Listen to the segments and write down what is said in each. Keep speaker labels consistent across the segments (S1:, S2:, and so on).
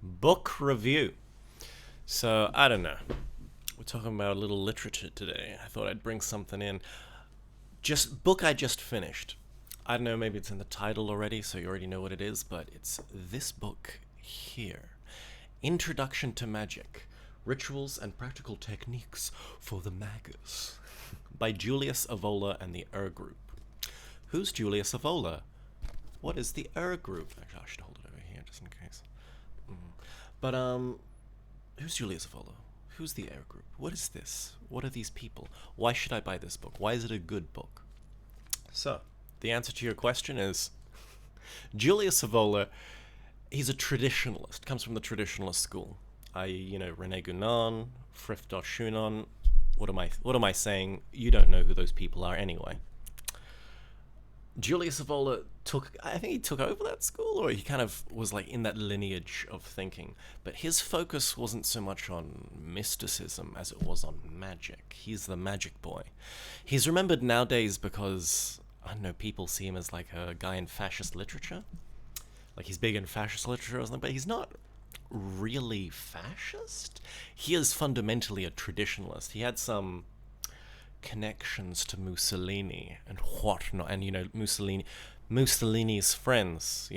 S1: Book review. So, I don't know. We're talking about a little literature today. I thought I'd bring something in. Just book I just finished. I don't know, maybe it's in the title already, so you already know what it is, but it's this book here. Introduction to Magic: Rituals and Practical Techniques for the Magus by Julius Evola and the Group. Who's Julius Evola? What is the Group? Actually, I should hold it over here just in case. But who's Julius Evola? Who's the Group? What is this? What are these people? Why should I buy this book? Why is it a good book? So, the answer to your question is Julius Evola. He's a traditionalist. Comes from the traditionalist school. Rene Guénon, Frithjof Schumann. What am I saying? You don't know who those people are anyway. Julius Evola I think he took over that school, or he kind of was like in that lineage of thinking. But his focus wasn't so much on mysticism as it was on magic. He's the magic boy. He's remembered nowadays because, I don't know, people see him as like a guy in fascist literature. Like he's big in fascist literature or something, but he's not really fascist. He is fundamentally a traditionalist. He had some connections to Mussolini and whatnot, and Mussolini's friends,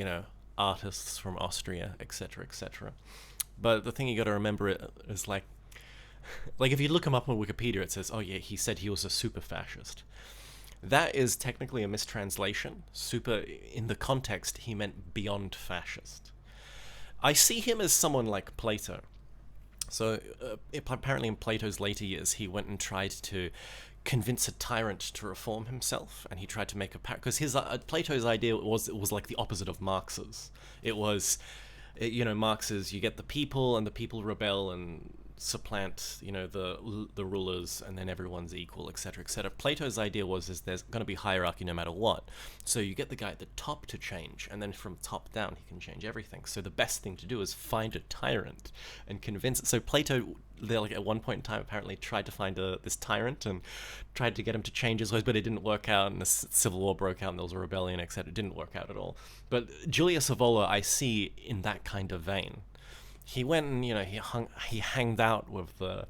S1: artists from Austria, etc., etc. But the thing you got to remember is like if you look him up on Wikipedia, it says, oh yeah, he said he was a super fascist. That is technically a mistranslation. Super, in the context, he meant beyond fascist. I see him as someone like Plato. So apparently in Plato's later years, he went and tried to convince a tyrant to reform himself, and he tried to make a pact, because his Plato's idea was like the opposite of Marx's. It was, Marx's, you get the people, and the people rebel and supplant, the rulers, and then everyone's equal, etc., etc. Plato's idea is there's going to be hierarchy no matter what. So you get the guy at the top to change, and then from top down he can change everything. So the best thing to do is find a tyrant and convince it. So Plato, at one point in time, apparently tried to find this tyrant and tried to get him to change his ways, but it didn't work out, and the civil war broke out, and there was a rebellion, etc. It didn't work out at all. But Julius Evola, I see in that kind of vein. He went and, he hung out with all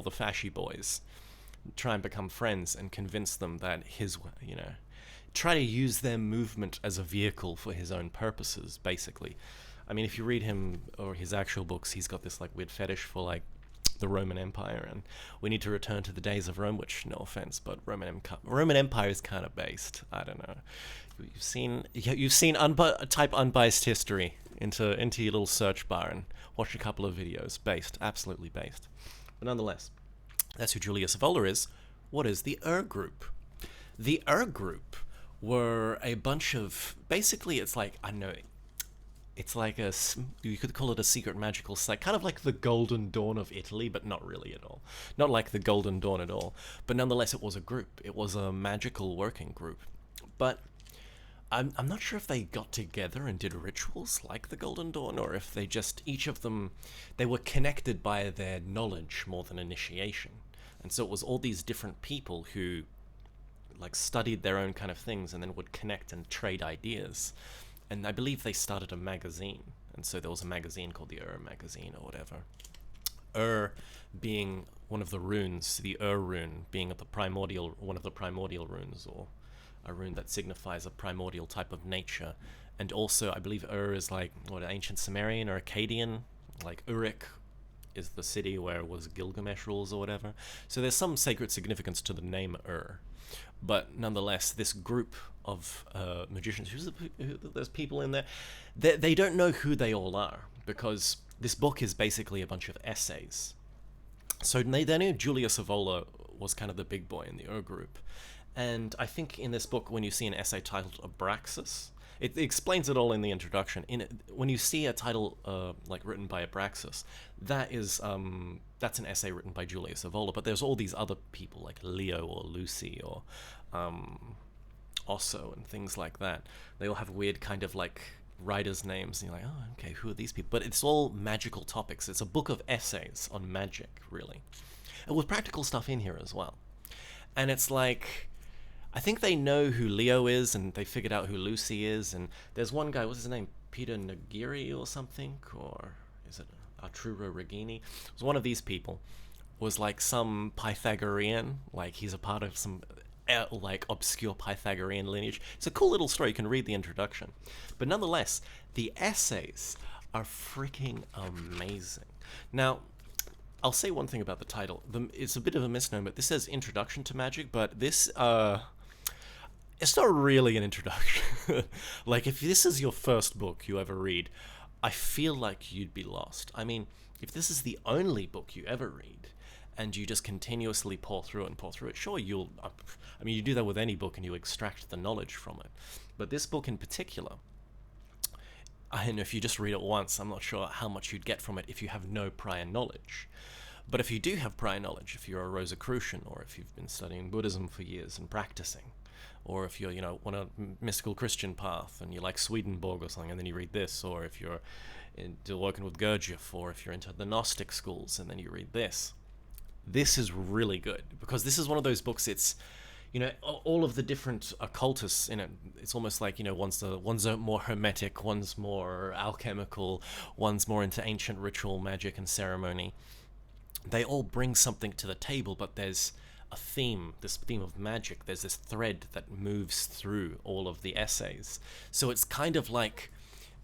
S1: the fasci boys, try and become friends and convince them that try to use their movement as a vehicle for his own purposes, basically. I mean, if you read him or his actual books, he's got this like weird fetish for like the Roman Empire, and we need to return to the days of Rome, which, no offense, but Roman Empire is kind of based. I don't know. You've seen type unbiased history into your little search bar and watch a couple of videos. Based, absolutely based. But nonetheless, that's who Julius Evola is. What is the Group? The Group were a bunch of, basically, it's like, I don't know, it's like you could call it a secret magical site, kind of like the Golden Dawn of Italy, but not really at all. Not like the Golden Dawn at all. But nonetheless, it was a group. It was a magical working group. But I'm not sure if they got together and did rituals like the Golden Dawn, or if they just, each of them, they were connected by their knowledge more than initiation. And so it was all these different people who like studied their own kind of things and then would connect and trade ideas. And I believe they started a magazine. And so there was a magazine called the magazine or whatever. Being one of the runes, the rune being one of the primordial runes, or a rune that signifies a primordial type of nature. And also, I believe is like, ancient Sumerian or Akkadian? Like Uruk is the city where it was Gilgamesh rules or whatever. So there's some sacred significance to the name But nonetheless, this group of magicians, there's people in there, they don't know who they all are, because this book is basically a bunch of essays. So they knew Julius Evola was kind of the big boy in the Group. And I think in this book, when you see an essay titled Abraxas, it explains it all in the introduction. When you see a title written by Abraxas, that's an essay written by Julius Evola. But there's all these other people like Leo or Lucy or Osso and things like that. They all have weird kind of like writers' names, and you're like, oh, okay, who are these people? But it's all magical topics. It's a book of essays on magic, really, and with practical stuff in here as well. And it's like, I think they know who Leo is, and they figured out who Lucy is, and there's one guy, what's his name? Peter Nagiri or something, or is it Arturo Regini? It was one of these people. Was like some Pythagorean, like he's a part of some like obscure Pythagorean lineage. It's a cool little story. You can read the introduction, but nonetheless, the essays are freaking amazing. Now, I'll say one thing about the title. It's a bit of a misnomer. This says Introduction to Magic, but this it's not really an introduction. Like, if this is your first book you ever read, I feel like you'd be lost. I mean, if this is the only book you ever read, and you just continuously pour through it, sure, you'll... I mean, you do that with any book and you extract the knowledge from it. But this book in particular, I know if you just read it once, I'm not sure how much you'd get from it if you have no prior knowledge. But if you do have prior knowledge, if you're a Rosicrucian, or if you've been studying Buddhism for years and practicing, or if you're, on a mystical Christian path and you like Swedenborg or something, and then you read this, or if you're into working with Gurdjieff, or if you're into the Gnostic schools and then you read this is really good, because this is one of those books. It's, all of the different occultists in it. It's almost like, one's more hermetic, one's more alchemical, one's more into ancient ritual magic and ceremony. They all bring something to the table, but there's a theme, this theme of magic. There's this thread that moves through all of the essays. So it's kind of like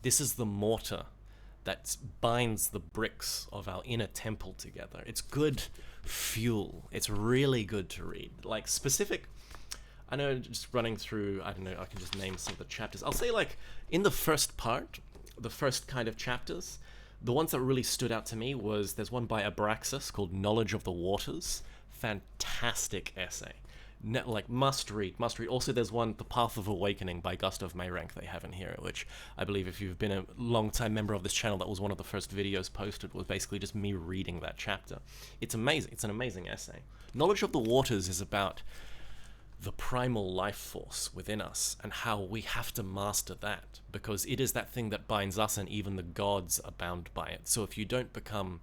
S1: this is the mortar that binds the bricks of our inner temple together. It's good fuel. It's really good to read. Like specific, I know, just running through, I don't know, I can just name some of the chapters. I'll say, like, in the first part, the first kind of chapters, the ones that really stood out to me was, there's one by Abraxas called Knowledge of the Waters. Fantastic essay. Like, must read. Also, there's one, The Path of Awakening by Gustav Mayrank, they have in here, which I believe if you've been a long-time member of this channel, that was one of the first videos posted, was basically just me reading that chapter. It's amazing. It's an amazing essay. Knowledge of the Waters is about the primal life force within us and how we have to master that, because it is that thing that binds us, and even the gods are bound by it. So if you don't become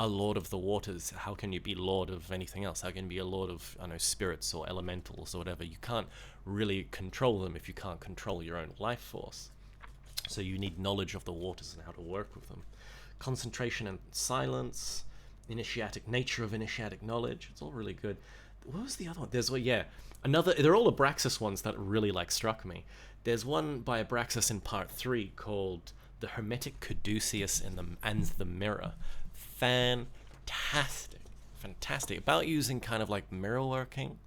S1: a lord of the waters, how can you be lord of anything else? How can you be a lord of, I don't know, spirits or elementals or whatever? You can't really control them if you can't control your own life force. So you need knowledge of the waters and how to work with them. Concentration and silence, nature of initiatic knowledge. It's all really good. What was the other one? There's, well, yeah, another. They're all Abraxas ones that really struck me. There's one by Abraxas in part 3 called The Hermetic Caduceus and the Mirror. Fantastic. About using kind of like mirror working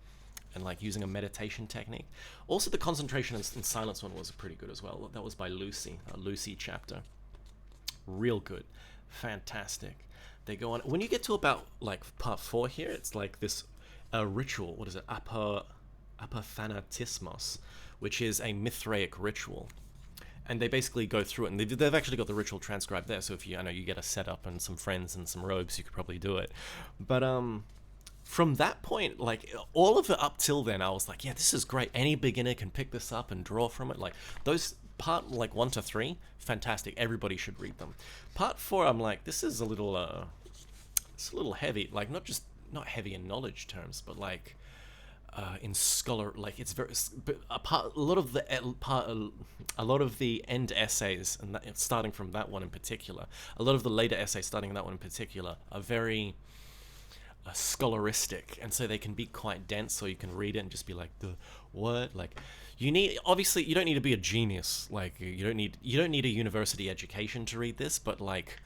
S1: and like using a meditation technique. Also, the concentration and silence one was pretty good as well. That was by Lucy, a Lucy chapter. Real good. Fantastic. They go on. When you get to about like part 4 here, it's like this ritual. What is it? Apophanatismos, which is a Mithraic ritual. And they basically go through it, and they've actually got the ritual transcribed there. So if you get a setup and some friends and some robes, you could probably do it. But from that point, like all of it up till then, I was like, yeah, this is great. Any beginner can pick this up and draw from it. Like those part like 1 to 3, fantastic. Everybody should read them. Part 4, I'm like, this is a little heavy. Like not heavy in knowledge terms, but like in scholar, like it's very a lot of the end essays, and starting from that one in particular, a lot of the later essays starting that one in particular are very scholaristic, and so they can be quite dense. So you can read it and just be like, what? Like, you don't need to be a genius. Like you don't need a university education to read this, but like.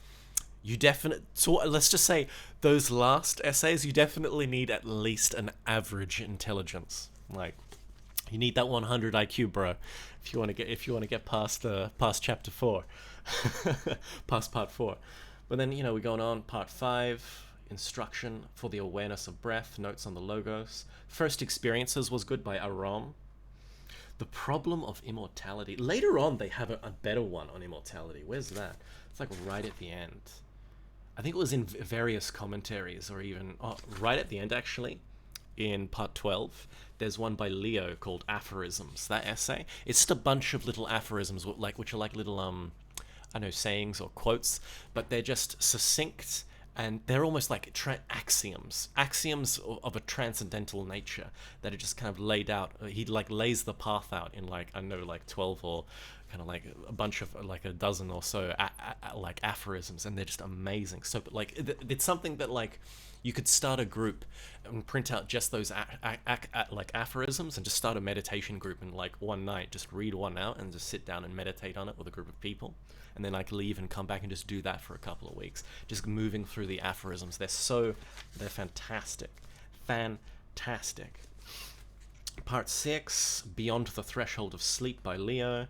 S1: So let's just say those last essays, you definitely need at least an average intelligence. Like, you need that 100 IQ, bro, if you want to get past chapter 4, past part 4. But then we're going on part 5, instruction for the awareness of breath, notes on the logos. First experiences was good by Aram. The problem of immortality. Later on, they have a better one on immortality. Where's that? It's like right at the end. I think it was in various commentaries, or even right at the end, actually, in part 12. There's one by Leo called Aphorisms. That essay, it's just a bunch of little aphorisms, which are like little I know, sayings or quotes, but they're just succinct, and they're almost like axioms of a transcendental nature that are just kind of laid out. He like lays the path out in like, I know, like 12 or kind of like a bunch of like a dozen or so like aphorisms, and they're just amazing. So like it's something that like you could start a group and print out just those like aphorisms and just start a meditation group, and like one night just read one out and just sit down and meditate on it with a group of people, and then like leave and come back and just do that for a couple of weeks, just moving through the aphorisms. They're fantastic. Part 6, Beyond the Threshold of Sleep by Leo.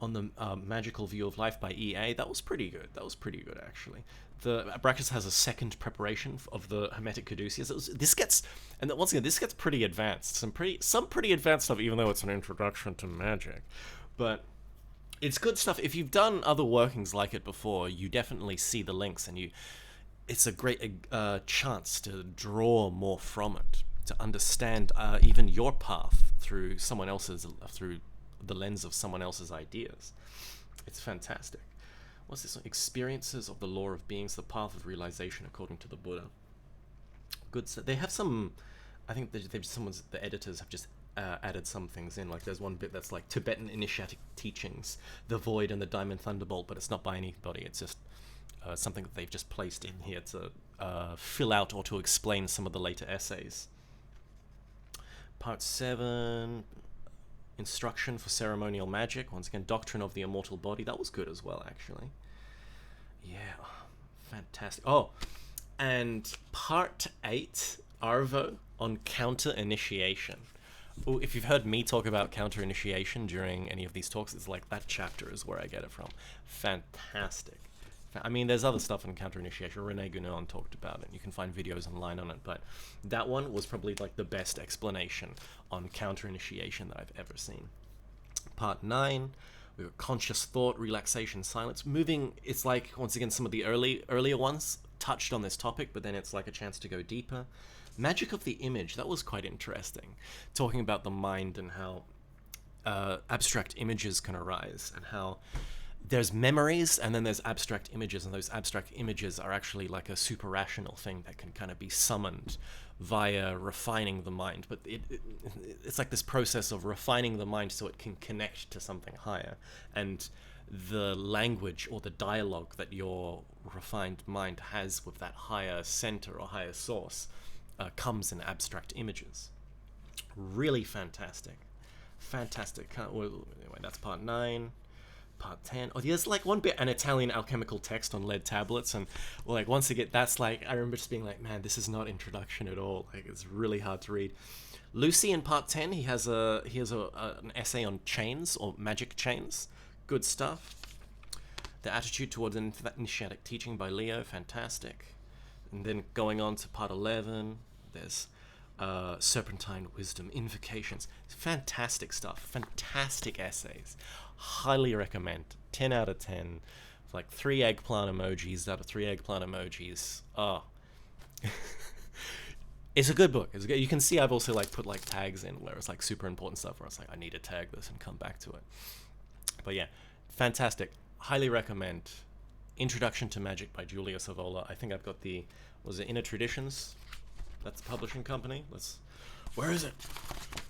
S1: On the Magical View of Life by EA. That was pretty good. Actually. The Brackets has a second preparation of the Hermetic Caduceus. This gets pretty advanced. Some pretty advanced stuff, even though it's an introduction to magic. But it's good stuff. If you've done other workings like it before, you definitely see the links, and it's a great chance to draw more from it, to understand even your path through the lens of someone else's ideas. It's fantastic. What's this one? Experiences of the Law of Beings, the Path of Realization according to the Buddha. Good. So they have some. I think the editors have just added some things in. Like there's one bit that's like Tibetan initiatic teachings, the Void and the Diamond Thunderbolt, but it's not by anybody. It's just something that they've just placed in here to fill out or to explain some of the later essays. Part 7, Instruction for Ceremonial Magic. Once again, Doctrine of the Immortal Body. That was good as well, actually. Yeah, fantastic. Oh, and Part 8, Arvo, on Counter Initiation. Ooh, if you've heard me talk about counter initiation during any of these talks, it's like that chapter is where I get it from. Fantastic. I mean, there's other stuff in counter initiation. Rene Guénon talked about it. You can find videos online on it, but that one was probably like the best explanation on counter initiation that I've ever seen. Part 9, we've got Conscious Thought, Relaxation, Silence. Moving, it's like, once again, some of the earlier ones touched on this topic, but then it's like a chance to go deeper. Magic of the Image, that was quite interesting. Talking about the mind and how abstract images can arise, and how there's memories and then there's abstract images, and those abstract images are actually like a super rational thing that can kind of be summoned via refining the mind. But it's like this process of refining the mind so it can connect to something higher, and the language or the dialogue that your refined mind has with that higher center or higher source comes in abstract images. Really fantastic. Anyway, that's part 9. Part 10. Oh, there's like one bit, an Italian alchemical text on lead tablets, and well, like once again, that's like, I remember just being like, man, this is not introduction at all. Like it's really hard to read. Lucy in part 10, he has an essay on chains or magic chains. Good stuff. The Attitude Towards Initiatic Teaching by Leo, fantastic. And then going on to part 11, there's Serpentine Wisdom, Invocations. Fantastic stuff. Fantastic essays. Highly recommend. 10 out of 10. Like 3 eggplant emojis out of 3 eggplant emojis. Oh. It's a good book. It's good. You can see I've also like put like tags in where it's like super important stuff where it's like I need to tag this and come back to it. But yeah, fantastic. Highly recommend. Introduction to Magic by Julius Evola. I think I've got was it Inner Traditions? That's the publishing company. Where is it?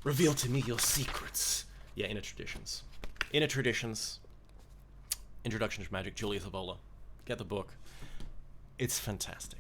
S1: Reveal to me your secrets. Yeah, Inner Traditions. Inner Traditions. Introduction to Magic, Julius Evola. Get the book. It's fantastic.